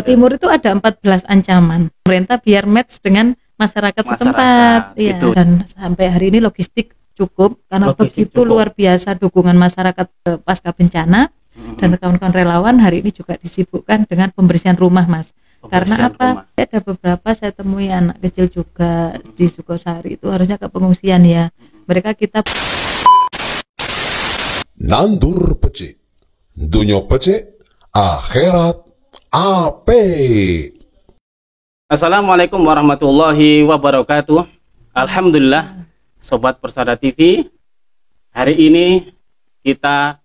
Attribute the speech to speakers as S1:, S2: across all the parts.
S1: Timur itu ada 14 ancaman. Pemerintah biar match dengan masyarakat setempat. Iya.
S2: Gitu.
S1: Dan sampai hari ini logistik cukup karena
S2: Logistik
S1: begitu
S2: cukup.
S1: luar biasa dukungan masyarakat pasca bencana. Dan kawan-kawan relawan hari ini juga disibukkan dengan pembersihan rumah, Mas. Karena
S2: Pembersihan
S1: apa?
S2: rumah.
S1: Ada beberapa saya temui anak kecil juga di Sukosari itu harusnya ke pengungsian ya. Mereka kita
S3: Nandur pecik, dunia pecik, akhirat ape.
S2: Assalamualaikum warahmatullahi wabarakatuh. Alhamdulillah, Sobat Persada TV. Hari ini kita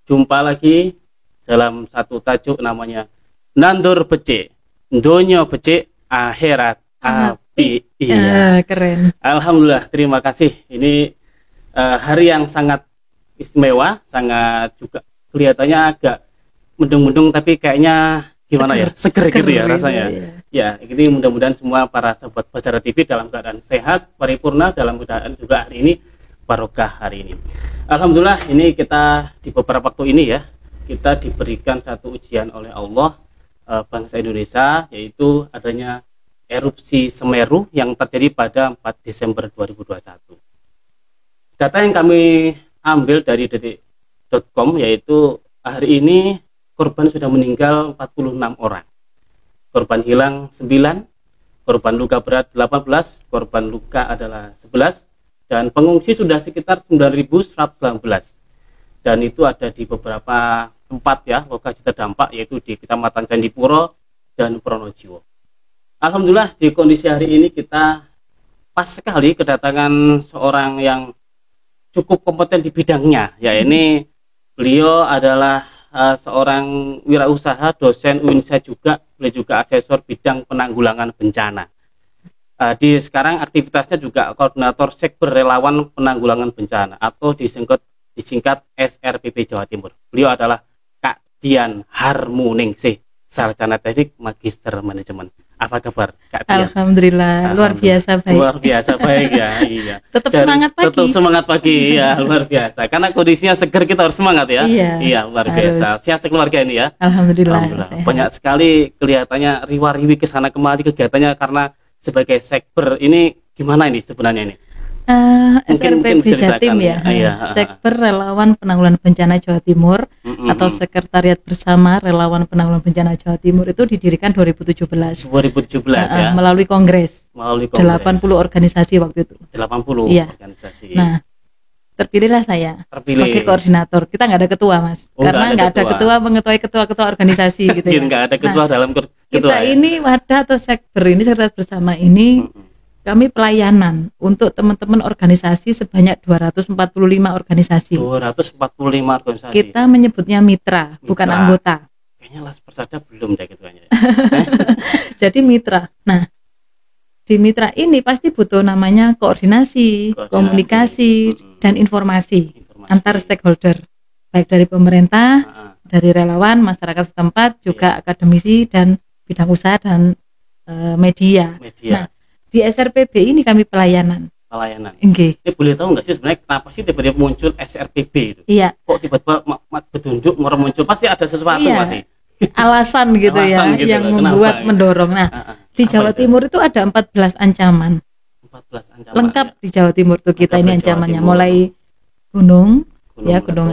S2: jumpa lagi dalam satu tajuk namanya Nandur Becik, Dunia Becik, Akhirat Api. Iya.
S1: keren.
S2: Alhamdulillah, terima kasih. Ini hari yang sangat istimewa, sangat juga kelihatannya agak mendung-mendung, tapi kayaknya gimana ya, seger gitu ya rasanya. Ya, ini mudah-mudahan semua para sahabat Persada TV dalam keadaan sehat, paripurna, dalam keadaan juga hari ini barokah hari ini. Alhamdulillah, ini kita di beberapa waktu ini ya, kita diberikan satu ujian oleh Allah, bangsa Indonesia, yaitu adanya erupsi Semeru yang terjadi pada 4 Desember 2021. Data yang kami ambil dari detik.com, yaitu hari ini korban sudah meninggal 46 orang, korban hilang 9, korban luka berat 18, korban luka adalah 11, dan pengungsi sudah sekitar 9.119, dan itu ada di beberapa tempat ya, lokasi terdampak, yaitu di Kecamatan Candipuro dan Pronojiwo. Alhamdulillah, di kondisi hari ini kita pas sekali kedatangan seorang yang cukup kompeten di bidangnya, ya ini beliau adalah seorang wirausaha, dosen UINSA juga, beliau juga asesor bidang penanggulangan bencana. Di sekarang aktivitasnya juga koordinator Sekber Relawan Penanggulangan Bencana atau disingkat SRPB Jawa Timur. Beliau adalah Kak Dian Harmuningsih, sarjana teknik magister manajemen. Apa kabar Kak Dian?
S1: Alhamdulillah, luar biasa baik.
S2: Luar biasa baik ya, iya.
S1: Tetap semangat pagi.
S2: Tetap semangat pagi, ya luar biasa. Karena kondisinya seger, kita harus semangat ya.
S1: Iya,
S2: luar biasa. Sehat sekeluarga ini ya.
S1: Alhamdulillah.
S2: Banyak sekali kelihatannya riwa-riwi ke sana kemari kegiatannya, karena sebagai sekber ini gimana ini sebenarnya ini?
S1: SRPB Jatim ya, Sekber Relawan Penanggulangan Bencana Jawa Timur atau Sekretariat Bersama Relawan Penanggulangan Bencana Jawa Timur itu didirikan 2017
S2: ya,
S1: melalui kongres 80 organisasi waktu itu.
S2: 80
S1: iya.
S2: Organisasi.
S1: Nah, terpilihlah saya sebagai koordinator. Kita nggak ada ketua, Mas, karena nggak ada ketua mengetuai ketua-ketua organisasi gitu ya.
S2: Nggak ada ketua dalam ketua.
S1: Kita ini wadah atau Sekber ini, Sekretariat Bersama ini kami pelayanan untuk teman-teman organisasi sebanyak 245 organisasi.
S2: 245 organisasi.
S1: Kita menyebutnya mitra, bukan anggota.
S2: Kayaknya Las Persada belum deh gitu kayaknya.
S1: Jadi mitra. Nah, di mitra ini pasti butuh namanya koordinasi, komunikasi, dan informasi antar stakeholder, baik dari pemerintah, dari relawan, masyarakat setempat, juga akademisi dan bidang usaha dan media. Nah, di SRPB ini kami pelayanan.
S2: Ini boleh tahu nggak sih sebenarnya kenapa sih tiba-tiba muncul SRPB itu?
S1: Iya.
S2: Kok tiba-tiba petunjuk muncul? Pasti ada sesuatu masih.
S1: Alasan gitu ya, gitu yang membuat mendorong. Nah, di Jawa Timur itu ada 14 ancaman.
S2: 14 ancaman.
S1: Lengkap ya? Di Jawa Timur tuh kita ini ancamannya, mulai gunung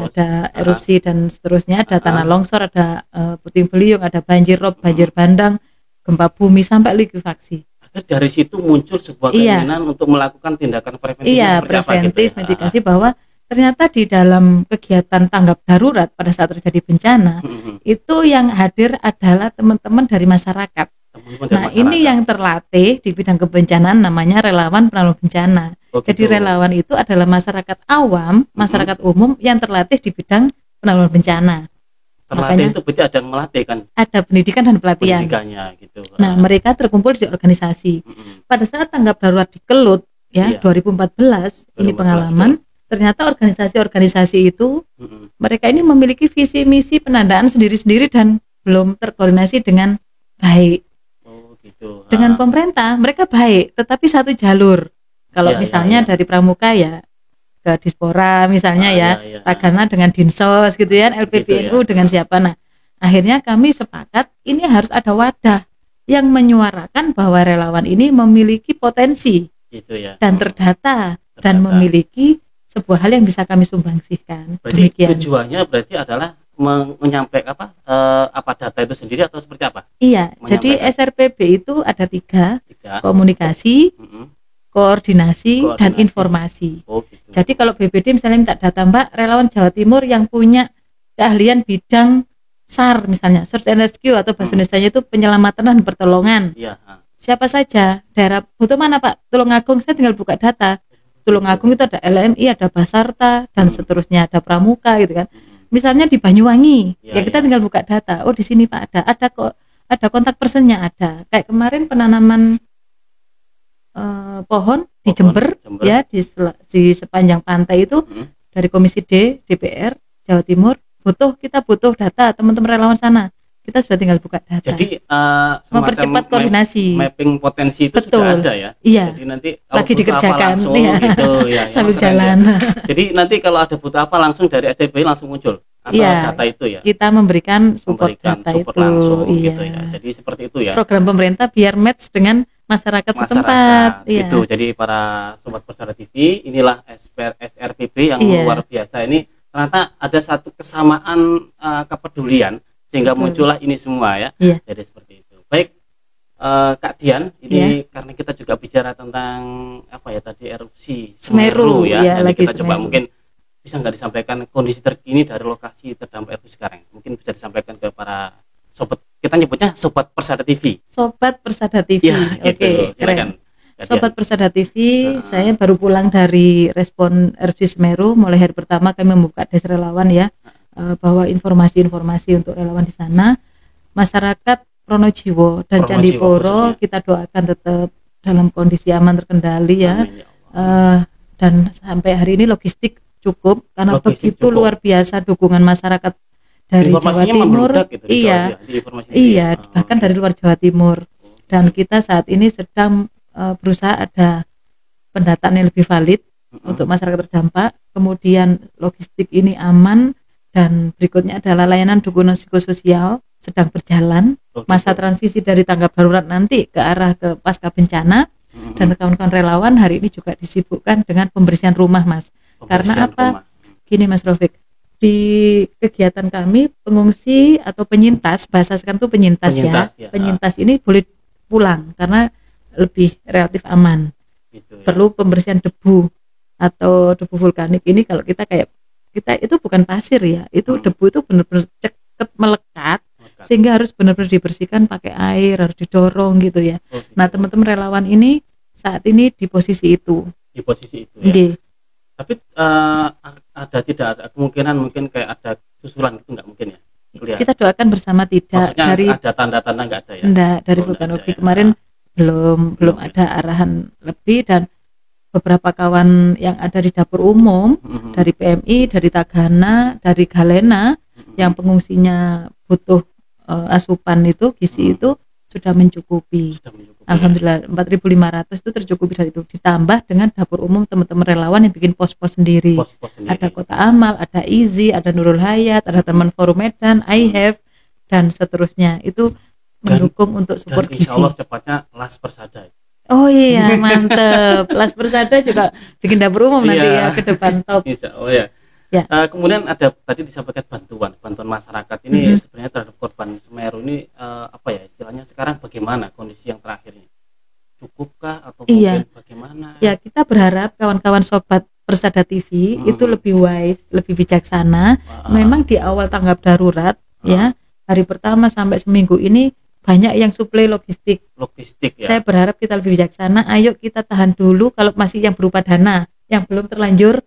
S1: ada erupsi dan seterusnya, ada tanah longsor, ada puting beliung, ada banjir rob, banjir bandang, gempa bumi sampai likuifaksi.
S2: Dari situ muncul sebuah keinginan untuk melakukan tindakan preventif.
S1: Iya, preventif, mitigasi, bahwa ternyata di dalam kegiatan tanggap darurat pada saat terjadi bencana itu yang hadir adalah teman-teman dari masyarakat. Ini yang terlatih di bidang kebencanaan namanya relawan penanggulangan bencana. Jadi relawan itu adalah masyarakat awam, masyarakat umum yang terlatih di bidang penanggulangan bencana.
S2: Terlatih itu berarti ada yang melatih kan? Ada
S1: pendidikan dan pelatihan.
S2: Gitu.
S1: Nah, mereka terkumpul di organisasi. Pada saat tanggap darurat di Kelut ya, 2014 ini pengalaman. Ternyata organisasi-organisasi itu mereka ini memiliki visi misi penandaan sendiri-sendiri dan belum terkoordinasi dengan baik. Dengan pemerintah mereka baik, tetapi satu jalur. Kalau misalnya dari Pramuka ya ke Dispora misalnya Tagana dengan Dinsos gitu ya, LPPNU dengan siapa. Nah, Akhirnya kami sepakat ini harus ada wadah yang menyuarakan bahwa relawan ini memiliki potensi
S2: Gitu ya.
S1: dan terdata dan memiliki sebuah hal yang bisa kami sumbangsihkan.
S2: Berarti
S1: Demikian.
S2: tujuannya berarti adalah menyampaikan apa data itu sendiri atau seperti apa?
S1: Iya, jadi SRPB itu ada tiga.
S2: Tiga.
S1: Komunikasi,
S2: Mm-mm.
S1: koordinasi, dan informasi.
S2: Oh, gitu.
S1: Jadi kalau BPD misalnya minta data, Mbak, relawan Jawa Timur yang punya keahlian bidang SAR misalnya, Search and Rescue atau bahasa Indonesianya itu penyelamatan dan pertolongan.
S2: Iya.
S1: Siapa saja, daerah butuh mana Pak? Tulungagung, saya tinggal buka data. Tulungagung itu ada LMI, ada Basarta, dan seterusnya, ada Pramuka gitu kan. Misalnya di Banyuwangi, ya kita tinggal buka data. Oh di sini Pak ada kok, ada kontak personnya ada. Kayak kemarin penanaman pohon di Jember, ya di sepanjang pantai itu dari Komisi D DPR Jawa Timur kita butuh data teman-teman relawan sana. Kita sudah tinggal buka data.
S2: Jadi
S1: mempercepat koordinasi.
S2: Mapping potensi itu
S1: Betul.
S2: sudah ada ya.
S1: Iya.
S2: Jadi nanti
S1: lagi dikerjakan
S2: langsung, gitu, ya,
S1: sambil jalan.
S2: Ya. Jadi nanti kalau ada butuh apa langsung dari SCBI langsung muncul atau data itu ya.
S1: Kita memberikan support data itu.
S2: Langsung,
S1: iya.
S2: Gitu ya. Jadi seperti itu ya.
S1: Program pemerintah biar match dengan masyarakat setempat.
S2: Gitu. Jadi para sobat Persada TV, inilah SRPB yang luar biasa ini. Ternyata ada satu kesamaan kepedulian sehingga muncullah ini semua ya. Jadi seperti itu. Baik, Kak Dian, ini karena kita juga bicara tentang apa ya tadi erupsi Semeru ya. Jadi kita coba mungkin bisa nggak disampaikan kondisi terkini dari lokasi terdampak erupsi sekarang. Mungkin bisa disampaikan ke para sobat, kita nyebutnya sobat Persada TV.
S1: Sobat Persada TV.
S2: Ya, gitu.
S1: Keren. Sobat Persada TV, saya baru pulang dari respon erupsi Semeru. Mulai hari pertama kami membuka des relawan ya. Bahwa informasi-informasi untuk relawan di sana, masyarakat Pronojiwo dan Candipuro kita doakan tetap dalam kondisi aman terkendali ya. Dan sampai hari ini logistik cukup karena begitu luar biasa dukungan masyarakat dari Jawa Timur.
S2: Gitu,
S1: iya, bahkan dari luar Jawa Timur. Dan kita saat ini sedang berusaha ada pendataan yang lebih valid untuk masyarakat terdampak. Kemudian logistik ini aman. Dan berikutnya adalah layanan dukungan psikososial sedang berjalan. Masa transisi dari tanggap darurat nanti ke arah ke pasca bencana. Dan kawan-kawan relawan hari ini juga disibukkan dengan pembersihan rumah, Mas. Karena apa? Gini Mas Rofik, di kegiatan kami pengungsi atau penyintas, bahasa sekarang itu penyintas ya. Penyintas ini boleh pulang karena lebih relatif aman. Gitu, ya. Perlu pembersihan debu atau debu vulkanik ini kalau kita itu bukan pasir ya, itu debu itu benar-benar ceket melekat sehingga harus benar-benar dibersihkan pakai air, harus didorong gitu ya. Nah teman-teman relawan ini saat ini di posisi itu.
S2: Di posisi itu ya. Tapi tidak ada kemungkinan mungkin kayak ada susulan itu nggak mungkin ya? Kelihatan. Kita
S1: doakan bersama tidak.
S2: Maksudnya
S1: dari
S2: ada tanda-tanda nggak ada ya?
S1: Enggak, dari vulkanologi kemarin belum ada arahan lebih dan beberapa kawan yang ada di dapur umum dari PMI, dari Tagana, dari Galena yang pengungsinya butuh asupan itu gizi itu sudah mencukupi. Alhamdulillah 4.500 itu tercukupi dari itu, ditambah dengan dapur umum teman-teman relawan yang bikin pos-pos sendiri. Ada Kota Amal, ada Izi, ada Nurul Hayat, ada teman Forum Medan, I Have dan seterusnya. Itu mendukung untuk support gizi.
S2: Insya Allah cepatnya Las Persada.
S1: Oh iya, mantep. Las Persada juga bikin dapur umum nanti ya ke depan top.
S2: Oh ya. Kemudian ada tadi disampaikan bantuan masyarakat ini sebenarnya terhadap korban Semeru ini apa ya istilahnya sekarang bagaimana kondisi yang terakhirnya? Cukupkah atau mungkin bagaimana?
S1: Ya kita berharap kawan-kawan sobat Persada TV itu lebih wise, lebih bijaksana. Memang di awal tanggap darurat ya hari pertama sampai seminggu ini banyak yang suplai logistik ya. Saya berharap kita lebih bijaksana. Ayo kita tahan dulu kalau masih yang berupa dana yang belum terlanjur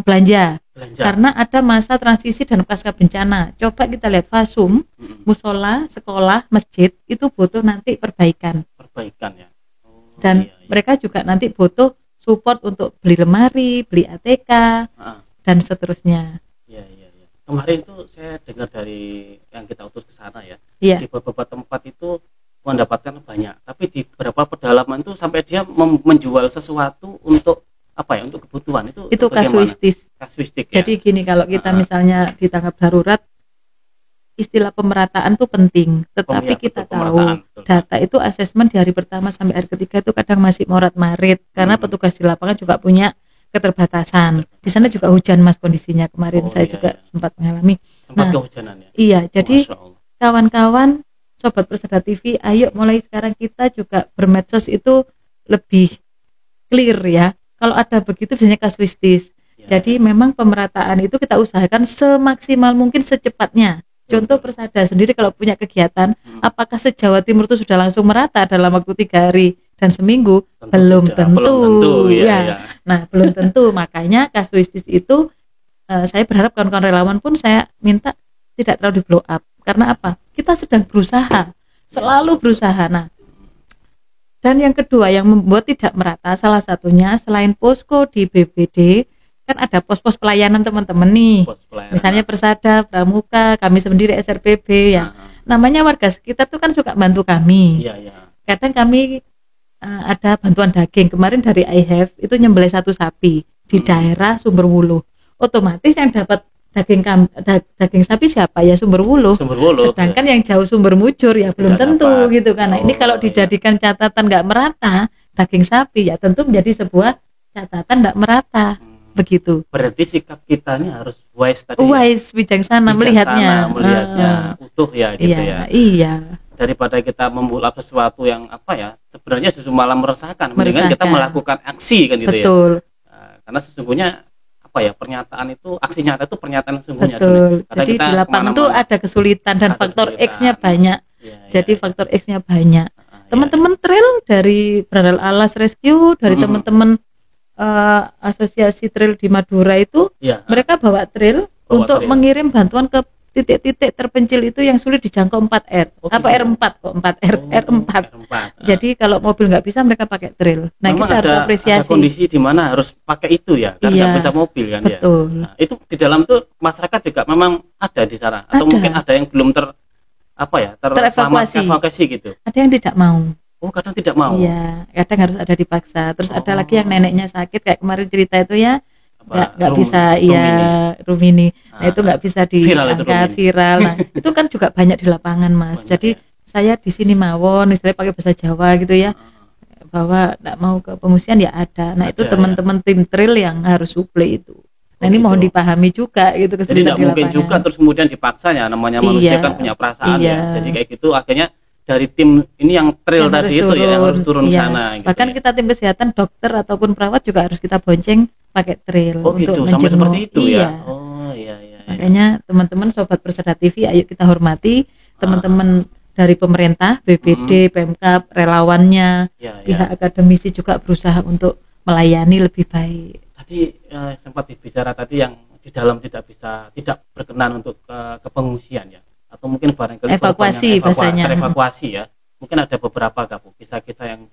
S1: belanja. Karena ada masa transisi dan pasca bencana. Coba kita lihat Fasum, musola, sekolah, masjid itu butuh nanti perbaikan ya. Dan mereka juga nanti butuh support untuk beli lemari, beli ATK dan seterusnya.
S2: Kemarin itu saya dengar dari yang kita utus ke sana ya. Di beberapa tempat itu mendapatkan banyak, tapi di beberapa pedalaman itu sampai dia menjual sesuatu untuk apa ya, untuk kebutuhan itu
S1: kasuistik
S2: ya?
S1: Jadi gini, kalau kita misalnya di tanggap darurat istilah pemerataan itu penting, tetapi kita tahu data itu asesmen di hari pertama sampai hari ketiga itu kadang masih morat-marit karena petugas di lapangan juga punya keterbatasan. Di sana juga hujan Mas kondisinya kemarin, saya juga sempat mengalami.
S2: Kehujanan ya.
S1: Iya, jadi kawan-kawan Sobat Persada TV, ayo mulai sekarang kita juga bermedsos itu lebih clear ya. Kalau ada begitu biasanya kasuistis. Jadi memang pemerataan itu kita usahakan semaksimal mungkin secepatnya. Contoh Persada sendiri kalau punya kegiatan, apakah se-Jawa Timur itu sudah langsung merata dalam waktu 3 hari dan seminggu? Belum tentu. Ya. Nah, belum tentu. Makanya kasuistis itu saya berharap kawan-kawan relawan pun saya minta tidak terlalu di blow up. Karena apa? Kita sedang berusaha, selalu berusaha. Nah, dan yang kedua yang membuat tidak merata salah satunya selain posko di BPD, kan ada pos-pos pelayanan teman-teman nih, misalnya Persada, Pramuka, kami sendiri SRPB ya. Namanya warga sekitar tuh kan suka bantu kami. Kadang kami ada bantuan daging. Kemarin dari iHave itu nyembelih 1 sapi di daerah Sumberwuluh. Otomatis yang dapat daging sapi siapa ya? Sumberwuluh. Sedangkan yang jauh Sumbermujur ya belum tentu gitu kan. Nah, ini kalau dijadikan catatan nggak merata daging sapi ya tentu menjadi sebuah catatan nggak merata. Begitu.
S2: Berarti sikap kita ini harus wise tadi.
S1: Wise, bijaksana melihatnya
S2: utuh ya gitu ya.
S1: Iya.
S2: Daripada kita membuat sesuatu yang apa ya, sebenarnya justru malah meresahkan. Mendingan kita melakukan aksi kan gitu.
S1: Betul.
S2: Ya. Karena sesungguhnya apa ya, pernyataan itu, aksi nyata itu pernyataan sesungguhnya.
S1: Betul. Jadi di lapangan itu ada kesulitan dan faktor X-nya banyak. Jadi faktor X-nya banyak. Teman-teman trail dari Brandal Alas Rescue, dari teman-teman asosiasi trail di Madura itu mereka bawa trail untuk mengirim bantuan ke titik-titik terpencil itu yang sulit dijangkau 4R R4 kok 4R4. Jadi kalau mobil nggak bisa mereka pakai trail. Nah, memang kita harus apresiasi.
S2: Ada kondisi di mana harus pakai itu ya, karena nggak bisa mobil kan.
S1: Betul.
S2: Ya. Nah, itu di dalam tuh masyarakat juga memang ada di sana atau mungkin ada yang belum terevakuasi gitu.
S1: Ada yang tidak mau.
S2: Oh, kadang tidak mau.
S1: Iya, kadang harus ada dipaksa. Terus ada lagi yang neneknya sakit kayak kemarin cerita itu ya, nggak bisa Rumini. Nah, itu nggak bisa diangkat viral. Nah, itu kan juga banyak di lapangan, Mas. Jadi saya di sini mawon, istilahnya pakai bahasa Jawa gitu ya, bahwa nggak mau ke pengungsian ya ada. Nah, itu teman-teman tim trail yang harus suplai itu. Nah, ini mohon dipahami juga gitu kesulitan di lapangan.
S2: Mungkin juga terus kemudian dipaksa ya, namanya manusia kan punya perasaan ya. Jadi kayak gitu akhirnya dari tim ini yang trail yang tadi itu ya yang harus turun sana gitu.
S1: Bahkan kita tim kesehatan, dokter ataupun perawat juga harus kita bonceng pakai trail untuk
S2: sampai seperti itu
S1: ya. Makanya teman-teman Sobat Persada TV, ayo kita hormati teman-teman dari pemerintah, BPD, Pemkab, relawannya, pihak akademisi juga berusaha untuk melayani lebih baik.
S2: Tadi sempat bicara tadi yang di dalam tidak berkenan untuk ke pengungsian ya. Atau mungkin barangkali
S1: evakuasi
S2: ya. Mungkin ada beberapa kisah-kisah yang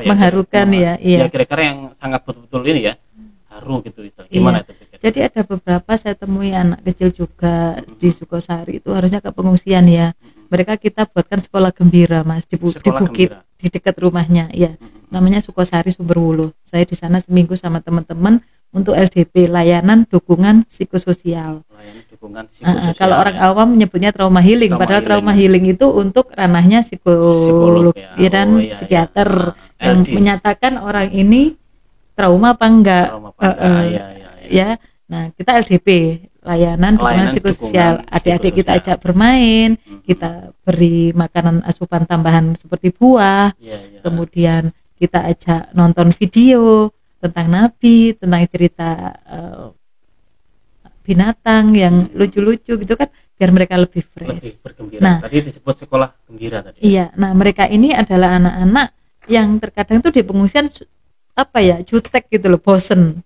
S1: mengharukan ya
S2: kira-kira yang sangat betul-betul ini ya haru gitu. Gimana itu?
S1: Jadi ada beberapa saya temui anak kecil juga di Sukosari itu harusnya ke pengungsian ya. Mereka kita buatkan sekolah gembira, Mas, di bukit gembira. Di dekat rumahnya ya. Namanya Sukosari Sumberwuluh. Saya di sana seminggu sama teman-teman untuk LDP, layanan dukungan psikososial. Kalau orang awam menyebutnya trauma healing, padahal trauma healing itu untuk ranahnya psikolog ya, dan psikiater yang menyatakan orang ini trauma apa enggak. Ya, nah kita LDP, layanan dukungan psikososial. Adik-adik kita ajak bermain, kita beri makanan asupan tambahan seperti buah, kemudian kita ajak nonton video tentang Nabi, tentang cerita binatang yang lucu-lucu gitu kan, biar mereka lebih fresh.
S2: Lebih bergembira. Nah, tadi disebut sekolah gembira tadi.
S1: Iya, nah mereka ini adalah anak-anak yang terkadang tuh di pengungsian jutek gitu loh, bosen.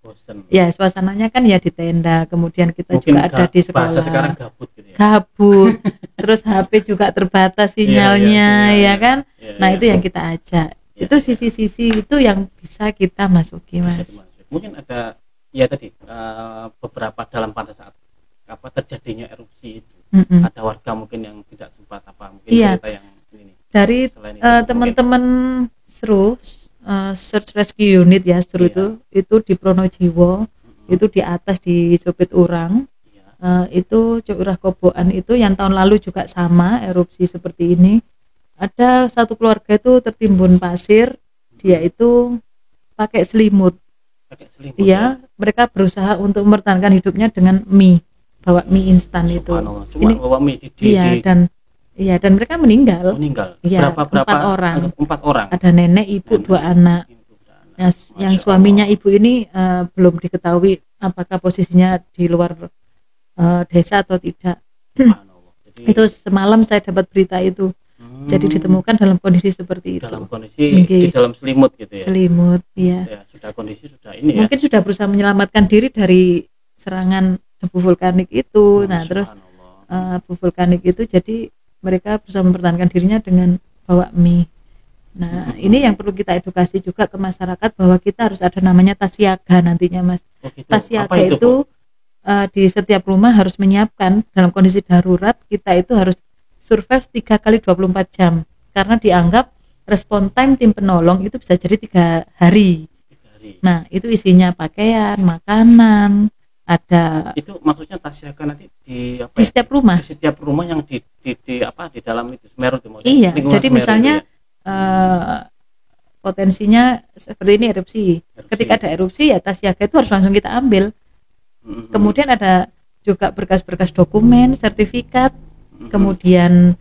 S1: Ya, suasananya kan ya di tenda, kemudian kita mungkin juga ada di sekolah.
S2: Sekarang gabut gitu ya.
S1: Gabut. Terus HP juga terbatas sinyalnya, ya kan? Nah, itu yang kita ajak. Itu sisi-sisi itu yang bisa kita masuki, Mas.
S2: Mungkin ada ya tadi beberapa pada saat terjadinya erupsi itu ada warga mungkin yang tidak sempat mungkin cerita yang ini dari
S1: teman-teman SRU Search Rescue Unit ya, SRU itu di Pronojiwo, itu di atas di Sopit Urang, Itu Curah Koboan itu yang tahun lalu juga sama erupsi seperti ini. Ada satu keluarga itu tertimbun pasir, dia itu pakai selimut. Iya, mereka berusaha untuk mempertahankan hidupnya dengan mie, bawa mie instan itu.
S2: Cuma bawa mie
S1: dan mereka meninggal. Iya,
S2: Berapa orang? 4 orang.
S1: Ada nenek, ibu, 2 anak. Yang suaminya ibu ini belum diketahui apakah posisinya di luar desa atau tidak. Itu semalam saya dapat berita itu. Jadi ditemukan dalam kondisi seperti itu.
S2: Dalam kondisi di dalam selimut gitu ya.
S1: Selimut, iya.
S2: Ya, sudah kondisi sudah ini
S1: mungkin
S2: ya.
S1: sudah berusaha menyelamatkan diri dari serangan debu vulkanik itu. Nah, terus debu vulkanik itu jadi mereka berusaha mempertahankan dirinya dengan bawa mie. Nah, ini yang perlu kita edukasi juga ke masyarakat bahwa kita harus ada namanya tas siaga nantinya, Mas.
S2: Gitu.
S1: Tas siaga itu di setiap rumah harus menyiapkan dalam kondisi darurat, kita itu harus survive 3 kali 24 jam. Karena dianggap respon time tim penolong itu bisa jadi 3 hari. Nah, itu isinya pakaian, makanan, ada.
S2: Itu maksudnya tas siaga nanti di
S1: setiap rumah.
S2: Di setiap rumah yang di dalam itu Semeru itu.
S1: Iya, jadi misalnya potensinya seperti ini erupsi. Ketika ada erupsi ya tas siaga itu harus langsung kita ambil. Kemudian ada juga berkas-berkas dokumen, sertifikat, kemudian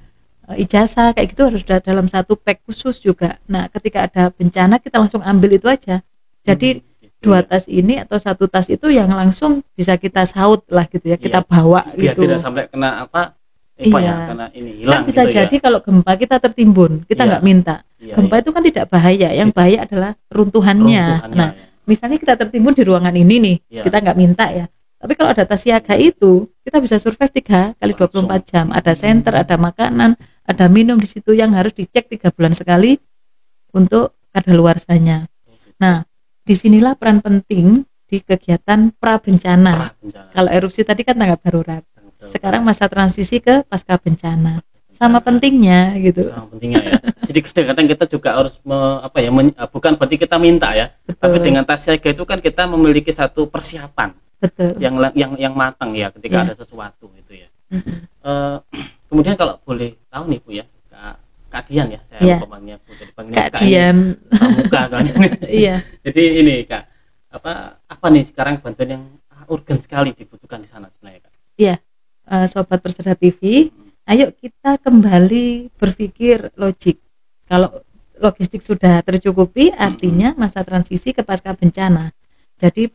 S1: ijazah kayak gitu harus dalam satu pack khusus juga. Nah, ketika ada bencana kita langsung ambil itu aja. Jadi 2 tas ini atau 1 tas itu yang langsung bisa kita saut lah gitu ya, kita bawa
S2: biar
S1: gitu.
S2: Tidak sampai kena karena ini hilang.
S1: Kan bisa
S2: gitu
S1: jadi kalau gempa kita tertimbun, kita nggak minta. Gempa itu kan tidak bahaya, yang bahaya adalah runtuhannya. Nah, misalnya kita tertimbun di ruangan ini nih, kita nggak minta ya. Tapi kalau ada tas siaga itu, kita bisa survive 3 kali 24 jam. Ada senter, ada makanan, ada minum di situ yang harus dicek 3 bulan sekali untuk kadaluarsanya. Nah, disinilah peran penting di kegiatan pra-bencana. Kalau erupsi tadi kan tanggap darurat. Sekarang masa transisi ke pasca bencana. Sama pentingnya gitu.
S2: Sama pentingnya ya. Jadi kadang-kadang kita juga harus bukan berarti kita minta ya. Betul. Tapi dengan tas siaga itu kan kita memiliki satu persiapan. Betul. Yang matang ya ketika ada sesuatu gitu ya. Kemudian kalau boleh tahu nih Bu ya, Kak Dian ya, saya umpamanya Bu dari Kak Dian Pramuka kan. Iya. Jadi ini Kak, apa nih sekarang bantuan yang urgen sekali dibutuhkan di sana sebenarnya Kak?
S1: Iya. Sobat Persada TV, ayo kita kembali berpikir logik. Kalau logistik sudah tercukupi, artinya masa transisi ke pasca bencana. Jadi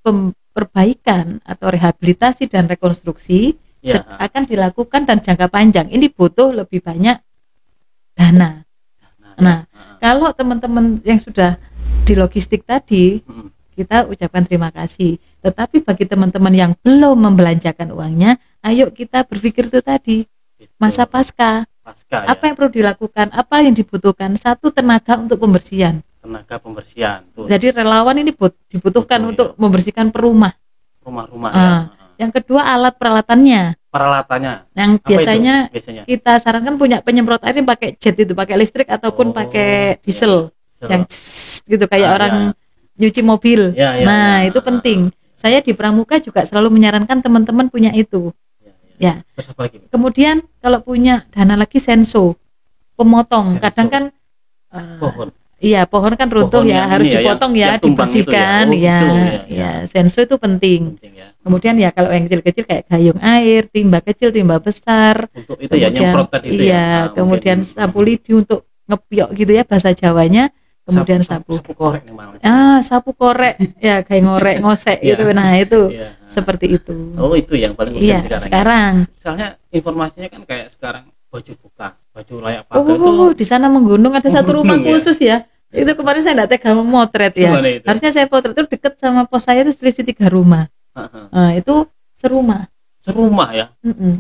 S1: perbaikan atau rehabilitasi dan rekonstruksi akan dilakukan dan jangka panjang. Ini butuh lebih banyak dana. Nah, kalau teman-teman yang sudah di logistik tadi, kita ucapkan terima kasih. Tetapi bagi teman-teman yang belum membelanjakan uangnya, ayo kita berpikir itu tadi. Masa pasca apa yang perlu dilakukan? Apa yang dibutuhkan? 1, tenaga untuk pembersihan.
S2: Tuh.
S1: Jadi relawan ini dibutuhkan untuk membersihkan rumah
S2: ya.
S1: Yang kedua, alat peralatannya. Yang biasanya kita sarankan punya penyemprot air ini pakai jet itu, pakai listrik ataupun pakai diesel. Yang gitu kayak orang nyuci mobil. Itu penting. Saya di Pramuka juga selalu menyarankan teman-teman punya itu. Ya. Kemudian kalau punya dana lagi senso, pemotong. Kadang kan pohon kan runtuh harus dipotong dibersihkan senso itu penting ya. Kemudian kalau yang kecil-kecil kayak gayung air, timba kecil, timba besar.
S2: Untuk itu nyemprot tadi itu
S1: kemudian sapu lidi untuk ngepiok gitu ya bahasa Jawanya. Kemudian sapu
S2: korek nih Mas.
S1: Sapu korek ya kayak ngorek ngosek gitu. Nah, itu seperti itu.
S2: Oh, itu yang paling urgent
S1: sekarang.
S2: Misalnya informasinya kan kayak sekarang baju bekas, baju layak pakai itu.
S1: Di sana menggunung ada satu rumah khusus ya. Itu kemarin saya enggak tega memotret ya. Harusnya saya potret itu dekat sama pos saya itu selisih 3 rumah. Itu serumah
S2: ya.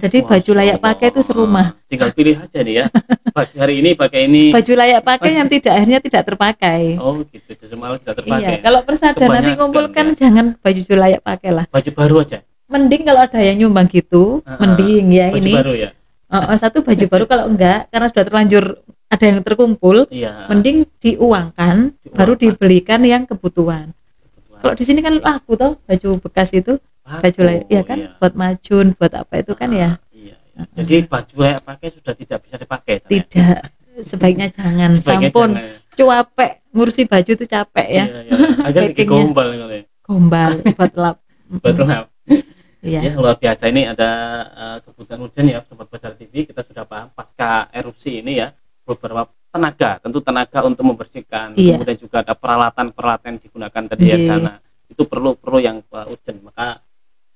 S1: Jadi baju layak pakai itu serumah.
S2: Tinggal pilih aja nih ya. Hari ini pakai ini.
S1: Baju layak pakai yang akhirnya tidak terpakai.
S2: Oh gitu, semalam tidak terpakai.
S1: Iya, kalau Persada nanti kumpulkan jangan baju layak pakai lah.
S2: Baju baru aja.
S1: Mending kalau ada yang nyumbang gitu, mending ya
S2: baju
S1: ini.
S2: Baju baru ya.
S1: Satu baju baru, kalau enggak karena sudah terlanjur ada yang terkumpul, mending diuangkan, baru dibelikan yang kebutuhan. Kalau di sini kan laku toh baju bekas itu. baju layak, ya kan, buat majun, buat apa itu kan ya.
S2: Iya. Jadi baju layak pakai sudah tidak bisa dipakai.
S1: Tidak, sebaiknya jangan. Sampun capek ngurusi baju itu capek ya.
S2: Agar digombal kali.
S1: Gombal buat lap.
S2: Buat lap.
S1: Iya.
S2: Ya, luar biasa. Ini ada kebutuhan urgent ya, Sobat Bacara TV. Kita sudah paham pasca erupsi ini ya, beberapa tenaga, tentu tenaga untuk membersihkan, kemudian juga ada peralatan-peralatan yang digunakan tadi ya sana. Itu perlu yang urgent. Maka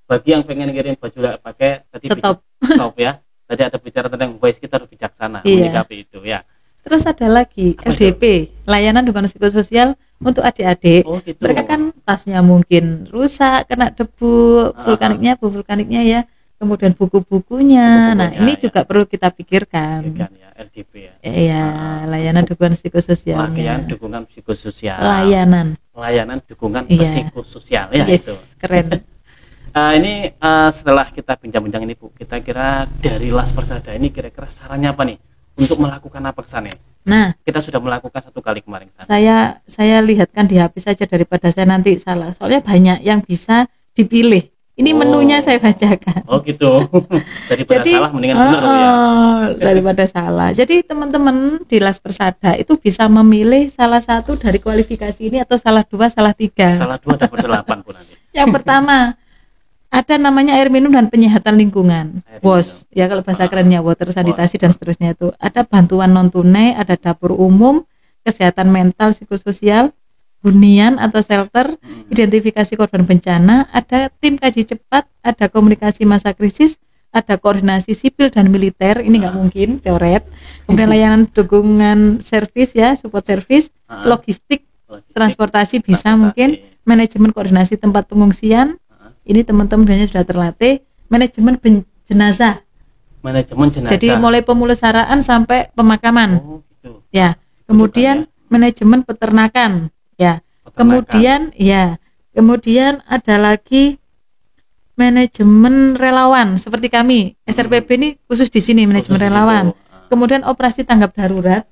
S2: bagi yang pengen ngirim baju layak pakai tadi stop ya. Tadi ada bicara tentang voice, kita harus bijaksana menyikapi itu ya.
S1: Terus ada lagi LDP, layanan dukungan psikososial untuk adik-adik. Gitu. Mereka kan tasnya mungkin rusak, kena debu, vulkaniknya ya. Kemudian buku-bukunya. Nah, ini juga perlu kita pikirkan.
S2: Ya, LDP ya.
S1: Iya, layanan dukungan psikososial.
S2: Layanan dukungan psikososial. Layanan dukungan psikososial ya itu.
S1: Keren.
S2: Ini setelah kita bincang-bincang ini Bu, kita kira dari Las Persada ini kira-kira sarannya apa nih untuk melakukan apa kesannya? Nah, kita sudah melakukan 1 kali kemarin sana.
S1: Saya lihatkan di HP saja daripada saya nanti salah. Soalnya banyak yang bisa dipilih. Ini menunya saya bacakan.
S2: Oh gitu. Daripada salah mendingan benar ya.
S1: Daripada salah. Jadi teman-teman di Las Persada itu bisa memilih salah satu dari kualifikasi ini atau salah 2, salah 3.
S2: Salah 2 dapat 8 Bu nanti.
S1: Yang pertama ada namanya air minum dan penyehatan lingkungan, WOS ya kalau bahasa kerennya, water sanitasi dan seterusnya itu. Ada bantuan non tunai, ada dapur umum, kesehatan mental psikososial, hunian atau shelter, identifikasi korban bencana, ada tim kaji cepat, ada komunikasi masa krisis, ada koordinasi sipil dan militer, ini nggak mungkin coret. Kemudian layanan dukungan servis ya, support service, logistik, transportasi bisa mungkin, manajemen koordinasi tempat pengungsian. Ini teman-teman sebenarnya sudah terlatih. Manajemen jenazah. Jadi mulai pemulasaraan sampai pemakaman. Gitu. Ya. Kemudian manajemen peternakan. Ya. Kemudian ada lagi manajemen relawan seperti kami. SRPB ini khusus di sini manajemen relawan. Kemudian operasi tanggap darurat.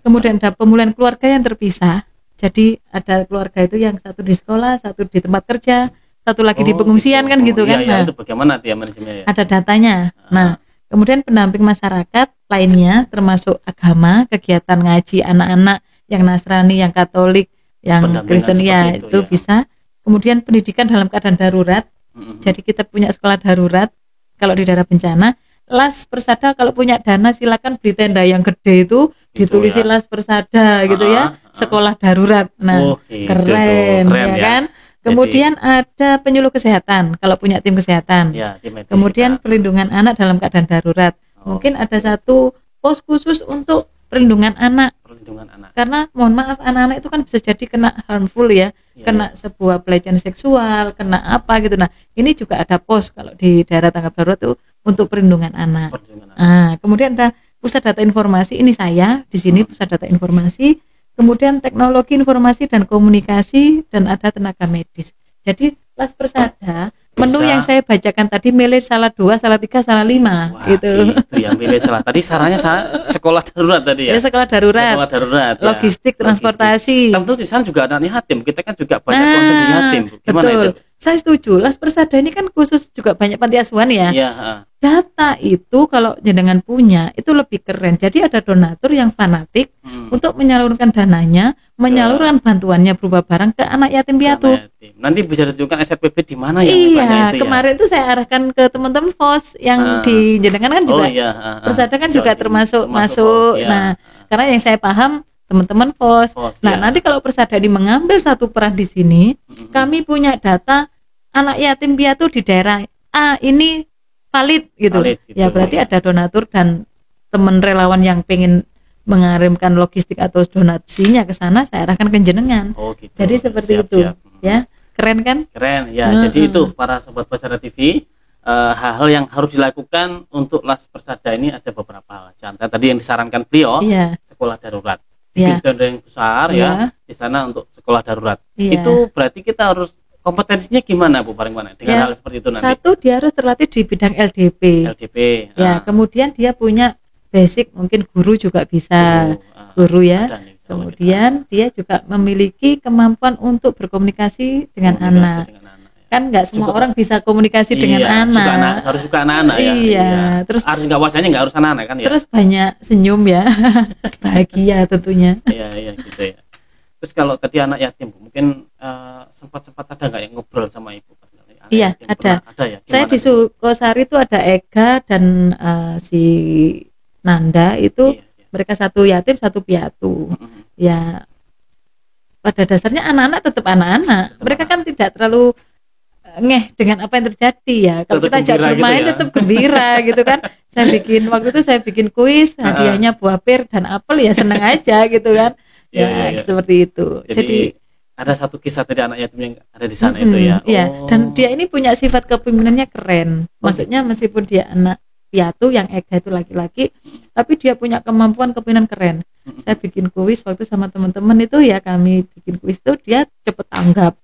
S1: Kemudian ada pemulihan keluarga yang terpisah. Jadi ada keluarga itu yang satu di sekolah, satu di tempat kerja, satu lagi di pengungsian gitu. Kan gitu kan.
S2: Nah, itu bagaimana dia manajemennya ya?
S1: Ada datanya. Nah, kemudian pendamping masyarakat lainnya termasuk agama, kegiatan ngaji anak-anak yang Nasrani, yang Katolik, yang Kristen ya itu bisa. Kemudian pendidikan dalam keadaan darurat. Jadi kita punya sekolah darurat kalau di daerah bencana. Las Persada kalau punya dana silakan beli tenda yang gede itu ditulisin ya. Las Persada gitu ya. Sekolah darurat. Nah, keren ya kan? Kemudian ada penyuluh kesehatan kalau punya tim kesehatan. Ya, kemudian perlindungan anak dalam keadaan darurat. Mungkin ada satu pos khusus untuk perlindungan anak. Karena mohon maaf anak-anak itu kan bisa jadi kena harmful ya, kena sebuah pelecehan seksual, kena apa gitu. Nah, ini juga ada pos kalau di daerah tanggap darurat itu untuk perlindungan anak. Nah, kemudian ada pusat data informasi. Ini saya di sini pusat data informasi. Kemudian teknologi informasi dan komunikasi dan ada tenaga medis. Jadi Las Persada menu yang saya bacakan tadi milih salah 2, salah 3, salah 5. Wah,
S2: gitu ya, milih salah. Tadi sarannya sekolah darurat tadi ya.
S1: Sekolah darurat. Logistik, transportasi.
S2: Tentu di sana juga ada yatim. Kita kan juga banyak konsep yatim. Gimana
S1: betul.
S2: Itu?
S1: Saya setuju. Las Persada ini kan khusus juga banyak panti asuhan ya. Data itu kalau jenengan punya itu lebih keren. Jadi ada donatur yang fanatik untuk menyalurkan dananya, menyalurkan bantuannya berupa barang ke anak yatim piatu.
S2: Nanti bisa ditunjukkan SRPB di mana ya?
S1: Iya, kemarin itu saya arahkan ke teman-teman FOS yang di jenengan kan juga. Persada kan juga termasuk masuk. Nah, karena yang saya paham teman-teman FOS. Nanti kalau Persada ini mengambil satu peran di sini, kami punya data anak yatim piatu di daerah A ini valid gitu. Ya berarti ada donatur dan teman relawan yang pengen mengirimkan logistik atau donasinya ke sana, saya arahkan ke jenengan. Gitu. Jadi seperti itu. Ya, keren kan?
S2: Keren ya. Jadi itu para sobat Bacara TV, hal-hal yang harus dilakukan untuk Las Persada ini ada beberapa hal. Contoh tadi yang disarankan beliau, sekolah darurat. Bikin tenda yang besar ya di sana untuk sekolah darurat. Itu berarti kita harus kompetensinya gimana Bu paling mana dengan hal seperti itu nanti?
S1: Satu, dia harus terlatih di bidang LDP. Ya, kemudian dia punya basic, mungkin guru juga bisa. Guru ya. Kemudian dia juga memiliki kemampuan untuk berkomunikasi dengan anak. kan nggak semua orang bisa komunikasi dengan anak.
S2: Harus suka anak-anak ya.
S1: Iya. Terus
S2: harus nggak wajahnya nggak harus anak-anak kan ya.
S1: Terus banyak senyum ya, bahagia tentunya.
S2: Iya gitu ya. Terus kalau ketika anak yatim, mungkin sempat ada nggak yang ngobrol sama ibu?
S1: Iya ada.
S2: Ya?
S1: Saya di Sukosari itu ada Ega dan si Nanda itu mereka satu yatim satu piatu. Ya pada dasarnya anak-anak tetap anak-anak. Mereka kan tidak terlalu ngeh dengan apa yang terjadi ya. Kalau kita ajak bermain gitu ya? Tetap gembira gitu kan. Waktu itu saya bikin kuis, hadiahnya buah pir dan apel ya seneng aja gitu kan. Ya. Seperti itu. Jadi
S2: ada satu kisah dari anak yatim yang ada di sana itu ya.
S1: Iya. Dan dia ini punya sifat kepemimpinannya keren. Maksudnya meskipun dia anak piatu yang Ega itu laki-laki, tapi dia punya kemampuan kepemimpinan keren. Saya bikin kuis waktu sama teman-teman itu ya, kami bikin kuis itu dia cepet tanggap.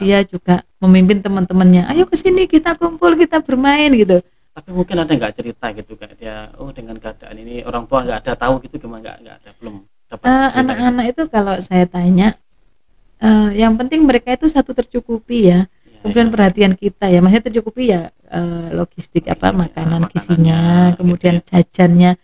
S1: Dia juga memimpin teman-temannya. Ayo ke sini kita kumpul, kita bermain gitu.
S2: Tapi mungkin ada nggak cerita gitu kayak dia, dengan keadaan ini orang tua nggak ada tahu gitu, gimana nggak ada, belum dapat cerita.
S1: Anak-anak itu kalau saya tanya, yang penting mereka itu satu tercukupi ya. Kemudian perhatian kita ya, maksudnya tercukupi ya logistik makanan gizinya, kemudian jajannya.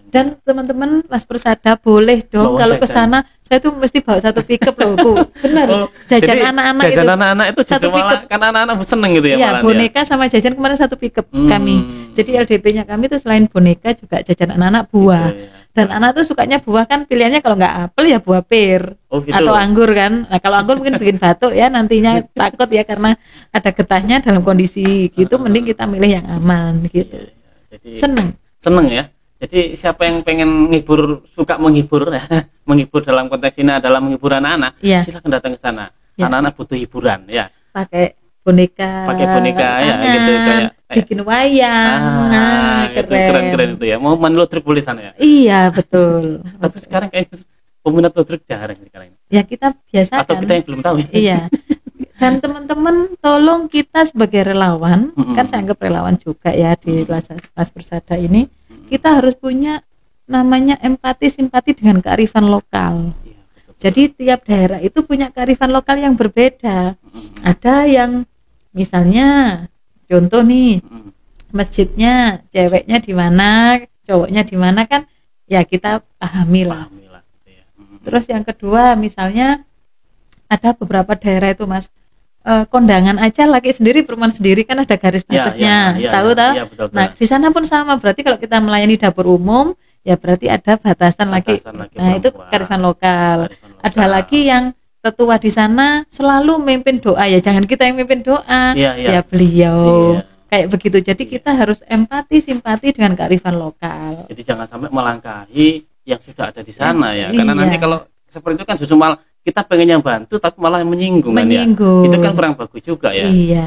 S1: Dan teman-teman Las Persada boleh dong kalau ke sana, saya tuh mesti bawa satu pickup loh Bu. Benar. Jajan anak-anak itu
S2: satu pickup. Kan anak-anak seneng gitu ya.
S1: Iya, boneka sama jajan kemarin satu pickup kami. Jadi LDP-nya kami itu selain boneka juga jajan anak-anak buah. Gitu, ya. Dan anak tuh sukanya buah kan, pilihannya kalau nggak apel ya buah pir atau anggur kan. Nah kalau anggur mungkin bikin batuk ya nantinya, takut ya karena ada getahnya dalam kondisi gitu, mending kita milih yang aman gitu.
S2: Jadi,
S1: seneng
S2: ya. Jadi siapa yang pengen suka menghibur menghibur dalam konteks ini adalah menghibur anak-anak, silakan datang ke sana. Anak-anak butuh hiburan ya. Pakai boneka ya gitu, kayak
S1: bikin wayang.
S2: Keren itu ya. Mau main load trip boleh sana ya.
S1: Iya betul.
S2: Tapi sekarang kayaknya peminat load trip jarang sekarang.
S1: Ya kita biasakan.
S2: Atau kita yang belum tahu.
S1: Iya. Dan teman-teman tolong kita sebagai relawan, kan saya anggap relawan juga ya di Las Persada ini, kita harus punya namanya empati simpati dengan kearifan lokal. Jadi tiap daerah itu punya kearifan lokal yang berbeda. Ada yang misalnya contoh nih, masjidnya ceweknya di mana, cowoknya di mana kan ya kita pahami lah. Terus yang kedua misalnya ada beberapa daerah itu Mas, kondangan aja laki sendiri perempuan sendiri kan ada garis batasnya, tahu. Betul. Nah di sana pun sama, berarti kalau kita melayani dapur umum ya berarti ada batasan laki. Nah itu kearifan lokal. Ada lagi yang tetua di sana selalu memimpin doa, ya jangan kita yang memimpin doa, ya beliau. Kayak begitu. Jadi kita harus empati simpati dengan kearifan lokal.
S2: Jadi jangan sampai melangkahi yang sudah ada di sana ya. Karena nanti kalau seperti itu kan justru malah kita pengen yang bantu tapi malah menyinggung. Kan ya. Itu kan kurang bagus juga ya.
S1: Iya.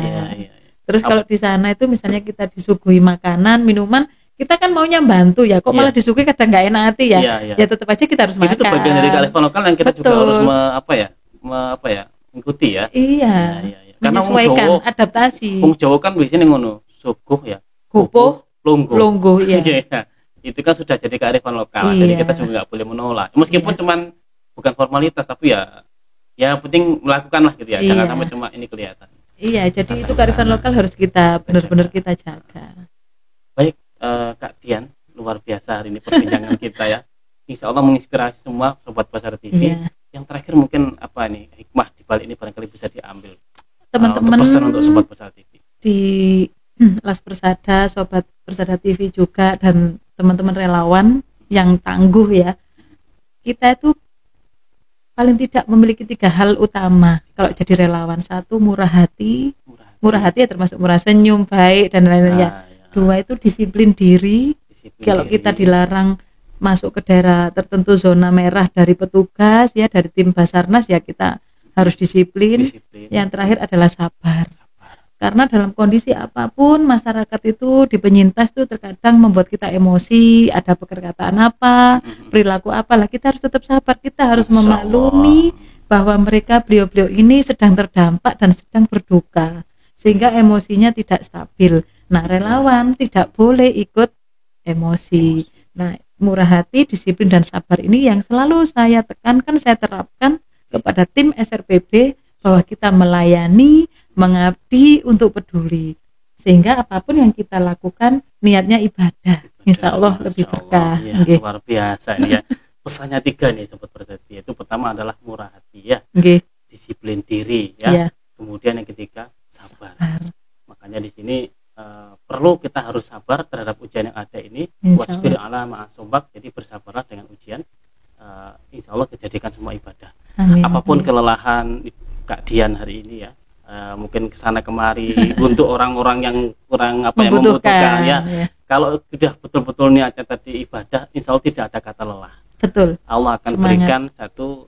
S1: Terus kalau di sana itu misalnya kita disuguhi makanan, minuman, kita kan maunya bantu ya, kok malah disuguhi kadang nggak enak hati ya. Ya tetap aja kita harus makan.
S2: Itu bagian dari kearifan lokal yang kita juga harus mengikuti ya.
S1: Iya.
S2: Karena
S1: menyesuaikan, adaptasi.
S2: Wong Jawa kan biasanya ngono, suguh ya.
S1: Gopoh, longgo ya.
S2: Itu kan sudah jadi kearifan lokal. Jadi kita juga nggak boleh menolak. Meskipun cuman bukan formalitas tapi ya penting melakukan lah gitu ya. Jangan sampai cuma ini kelihatan.
S1: Iya, jadi itu kearifan lokal harus kita benar-benar kita jaga.
S2: Baik, Kak Dian, luar biasa hari ini perbincangan kita ya. Insya Allah menginspirasi semua Sobat Persada TV. Yang terakhir mungkin apa nih hikmah di balik ini barangkali bisa diambil
S1: teman-teman
S2: untuk Sobat Persada TV
S1: di Las Persada, Sobat Persada TV juga, dan teman-teman relawan yang tangguh ya. Kita itu paling tidak memiliki 3 hal utama kalau jadi relawan. 1, murah hati ya, termasuk murah senyum, baik dan lain-lain ya. 2 itu disiplin diri. Kalau kita dilarang masuk ke daerah tertentu zona merah dari petugas ya, dari tim Basarnas ya, kita harus disiplin. Yang terakhir adalah sabar. Karena dalam kondisi apapun masyarakat itu di penyintas itu terkadang membuat kita emosi, ada perkataan apa, perilaku apa, lah kita harus tetap sabar, kita harus memaklumi bahwa beliau-beliau ini sedang terdampak dan sedang berduka, sehingga emosinya tidak stabil. Nah, relawan tidak boleh ikut emosi. Nah, murah hati, disiplin dan sabar ini yang selalu saya tekankan, saya terapkan kepada tim SRPB, bahwa kita melayani, mengabdi, untuk peduli, sehingga apapun yang kita lakukan niatnya ibadah, insya Allah lebih berkah.
S2: Ya, luar biasa ini ya. Pesannya 3 nih Sobat Perseti. Itu pertama adalah murah hati ya, disiplin diri ya. Kemudian yang ketiga sabar. Makanya di sini perlu kita harus sabar terhadap ujian yang ada ini. Wasbir ala ma'asobak, jadi bersabarlah dengan ujian. Insya Allah dijadikan semua ibadah.
S1: Amin.
S2: Apapun kelelahan Kak Dian hari ini ya, mungkin kesana kemari untuk orang-orang yang kurang membutuhkan ya. Kalau sudah betul-betul niatnya tadi ibadah, insya Allah tidak ada kata lelah.
S1: Betul.
S2: Allah akan berikan satu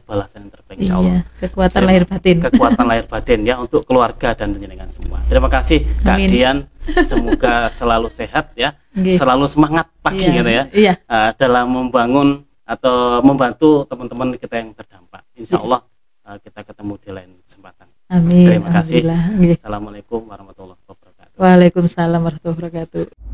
S2: balasan yang terbaik, insya Allah.
S1: Kekuatan lahir batin.
S2: Kekuatan lahir batin ya untuk keluarga dan jenengan semua. Terima kasih Kak Dian. Semoga selalu sehat ya, selalu semangat pagi gitu ya, dalam membangun atau membantu teman-teman kita yang terdampak. Insya Allah kita ketemu di lain kesempatan.
S1: Amin.
S2: Terima kasih. Assalamualaikum warahmatullahi wabarakatuh.
S1: Waalaikumsalam warahmatullahi wabarakatuh.